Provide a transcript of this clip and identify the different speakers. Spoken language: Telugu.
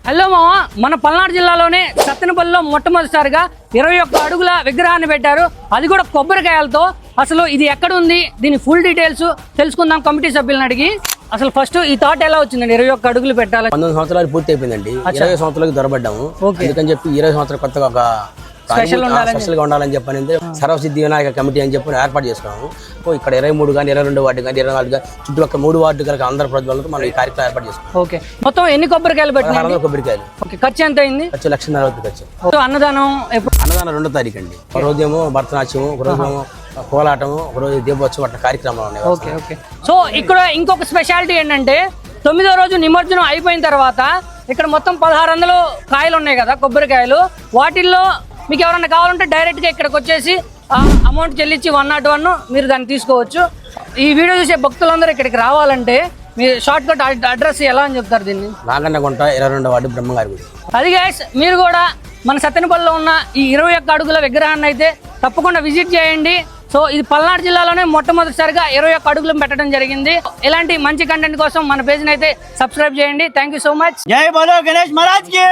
Speaker 1: హలో మామ, మన పల్నాడు జిల్లాలోనే సత్తెనపల్లిలో మొట్టమొదటిసారిగా 21 అడుగుల విగ్రహాన్ని పెట్టారు. అది కూడా కొబ్బరికాయలతో. అసలు ఇది ఎక్కడ ఉంది, దీని ఫుల్ డీటెయిల్స్ తెలుసుకుందాం కమిటీ సభ్యులను అడిగి. అసలు ఫస్ట్ ఈ థాట్ ఎలా వచ్చిందండి 21 అడుగులు పెట్టాలి?
Speaker 2: 19 సంవత్సరాలు పూర్తి అయిపోయిందండి. 20 సంవత్సరాలకు దొరబడ్డాము. అందుకని చెప్పి 20 సంవత్సరాల కొత్తగా ఒక స్పెషల్ గా ఉండాలని చెప్పని సర్వసిద్ధి వినాయక కమిటీ అని చెప్పి ఏర్పాటు చేసుకున్నాము. ఇక్కడ 23 కానీ 22 వార్డు కానీ 24 కానీ చుట్టుపక్కల 3 వార్డు కలిగి అందరి ప్రజలతో మనం ఈ కార్యక్రమం ఏర్పాటు చేసుకున్నాం.
Speaker 1: ఓకే, మొత్తం ఎన్ని కొబ్బరికాయలు పెట్టారు?
Speaker 2: 600 కొబ్బరికాయలు.
Speaker 1: ఓకే, ఖర్చు ఎంత అయింది?
Speaker 2: ఖర్చు 1,40,000 ఖర్చు.
Speaker 1: అన్నదానం ఎప్పుడు?
Speaker 2: అన్నదానం 2వ తారీఖు అండి. ఒక రోజేమో భరతనాట్యము, ఒక రోజేమో కోలాటము, ఒక రోజు దీపోత్సవం అట్లా కార్యక్రమాలు ఉన్నాయి.
Speaker 1: Okay okay. సో ఇక్కడ ఇంకొక స్పెషాలిటీ ఏంటంటే 9వ రోజు నిమజ్జనం అయిపోయిన తర్వాత ఇక్కడ మొత్తం 1600 కాయలు ఉన్నాయి కదా కొబ్బరికాయలు. వాటిల్లో మీకు ఎవరన్నా కావాలంటే డైరెక్ట్గా ఇక్కడికి వచ్చేసి అమౌంట్ చెల్లించి 101 మీరు దాన్ని తీసుకోవచ్చు. ఈ వీడియో చూసే భక్తులందరూ ఇక్కడికి రావాలంటే మీరు షార్ట్ కట్ అడ్రస్ ఎలా అని చెప్తారు దీన్ని?
Speaker 2: నాగన్నగుంట 22వ వార్డు బ్రహ్మంగారి గుడి.
Speaker 1: అది గైస్, మీరు కూడా మన సత్తెనపల్లిలో ఉన్న ఈ 21 అడుగుల విగ్రహాన్ని అయితే తప్పకుండా విజిట్ చేయండి. సో ఇది పల్నాడు జిల్లాలోనే మొట్టమొదటిసారిగా 21 అడుగులు పెట్టడం జరిగింది. ఇలాంటి మంచి కంటెంట్ కోసం మన పేజ్ని అయితే సబ్స్క్రైబ్ చేయండి. Thank you so much.
Speaker 3: జై బోలో గణేష్ మహారాజ్ కి.